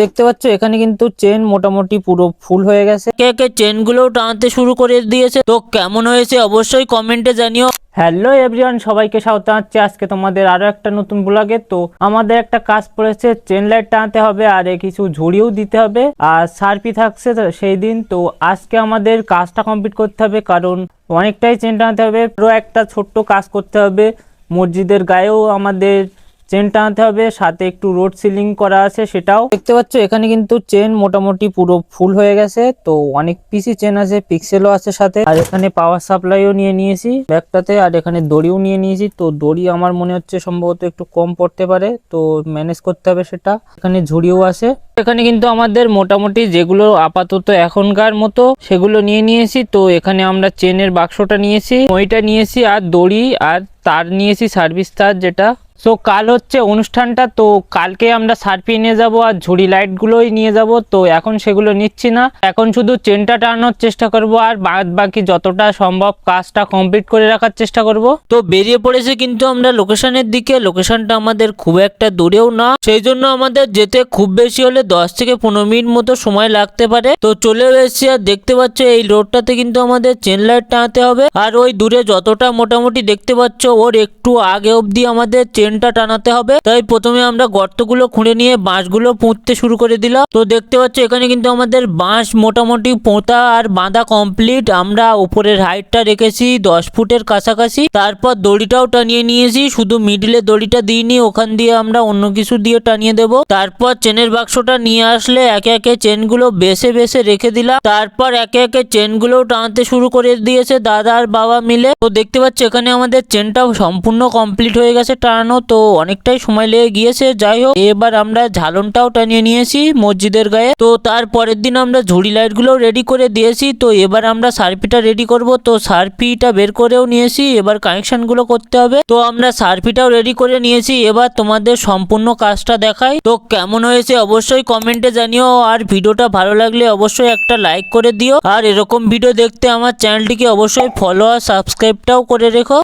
দেখতে পাচ্ছ এখানে কিন্তু চেন মোটামুটি পুরো ফুল হয়ে গেছে। কে কে চেন গুলো টানতে শুরু করে দিয়েছে, তো কেমন হয়েছে অবশ্যই কমেন্টে জানিও। হ্যালো এভরিওয়ান, সবাইকে স্বাগত জানাচ্ছি আজকে তোমাদের আরো একটা নতুন ব্লগে। তো আমাদের একটা কাজ পড়েছে, চেন লাইট টানতে হবে আর কিছু ঝুড়িও দিতে হবে আর সার্ফি থাকছে সেই দিন। তো আজকে আমাদের কাজটা কমপ্লিট করতে হবে, কারণ অনেকটাই চেন টানতে হবে। পুরো একটা ছোট্ট কাজ করতে হবে, মসজিদের গায়েও আমাদের চেন টানতে হবে, সাথে একটু রোড সিলিং করা আছে সেটাও। দেখতে পাচ্ছ এখানে কিন্তু চেন মোটামুটি পুরো ফুল হয়ে গেছে। তো অনেক পিসি চেন আছে, পিক্সেলও আছে সাথে, আর এখানে পাওয়ার সাপ্লাইও নিয়ে নিয়েছি ব্যাগটাতে, আর এখানে দড়িও নিয়ে নিয়েছি। তো দড়ি আমার মনে হচ্ছে সম্ভবত একটু কম পড়তে পারে, তো ম্যানেজ করতে হবে সেটা। এখানে ঝুড়িও আছে। এখানে কিন্তু আমাদের মোটামুটি যেগুলো আপাতত এখনকার মতো সেগুলো নিয়ে নিয়েছি। তো এখানে আমরা চেনের বাক্সটা নিয়েছি, ওইটা নিয়েছি, আর দড়ি আর তার নিয়েছি, সার্ভিস তার যেটা। সো কাল হচ্ছে অনুষ্ঠানটা, তো কালকে আমরা সার্ফি নিয়ে যাব আর ঝুড়ি লাইটগুলোই নিয়ে যাব। তো এখন সেগুলো নিচ্ছি না, এখন শুধু চেনটা টানানোর চেষ্টা করব আর বাদ বাকি যতটা সম্ভব কাজটা কমপ্লিট করে রাখার চেষ্টা করব। তো বেরিয়ে পড়েছে কিন্তু আমরা লোকেশনের দিকে। লোকেশনটা আমাদের খুব একটা দূরেও না, সেই জন্য আমাদের যেতে খুব বেশি হলে 10 থেকে 15 মিনিট মতো সময় লাগতে পারে। তো চলে এসেছি, আর দেখতে পাচ্ছ এই রোডটাতে কিন্তু আমাদের চেন লাইট টানাতে হবে। আর ওই দূরে যতটা মোটামুটি দেখতে পাচ্ছ ওর একটু আগে অবধি আমাদের চেনটা টানাতে হবে। তাই প্রথমে আমরা গর্তগুলো খুঁড়ে নিয়ে বাঁশগুলো পুঁততে শুরু করে দিলাম। তো দেখতে পাচ্ছ এখানে কিন্তু আমাদের বাঁশ মোটামুটি পোঁতা আর বাঁধা কমপ্লিট। আমরা উপরের হাইটটা রেখেছি 10 ফুটের কাছাকাছি। তারপর দড়িটাও টানিয়ে নিয়েছি, শুধু মিডিলে দড়িটা দিইনি, ওখান দিয়ে আমরা অন্য কিছু দিয়ে টানিয়ে দেব। তারপর চেনের বাক্সটা নিয়ে আসলে একে একে চেনগুলো বেছে বেছে রেখে দিলাম। তারপর একে একে চেনগুলো টানতে শুরু করে দিয়েছে দাদা আর বাবা মিলে। তো দেখতে পাচ্ছ এখানে আমাদের চেনটাও সম্পূর্ণ কমপ্লিট হয়ে গেছে টানানো। তো অনেকটাই সময় লেগে গিয়েছে, যাই হোক এবার আমরা ঝালনটাও টানিয়ে নিয়েছি মসজিদের গায়ে। তো তারপরের দিন আমরা ঝুড়ি লাইটগুলো রেডি করে দিয়েছি। তো এবার আমরা সার্ফিটা রেডি করব। তো সার্ফিটা বের করেও নিয়েছি, এবার কানেকশনগুলো করতে হবে। তো আমরা সার্ফিটাও রেডি করে নিয়েছি, এবার তোমাদের সম্পূর্ণ কাজটা দেখাই। তো কেমন হয়েছে অবশ্যই কমেন্টে জানিও, আর ভিডিওটা ভালো লাগলে অবশ্যই একটা লাইক করে দিও। আর এরকম ভিডিও দেখতে আমার চ্যানেলটিকে অবশ্যই ফলো আর সাবস্ক্রাইবটাও করে রেখো।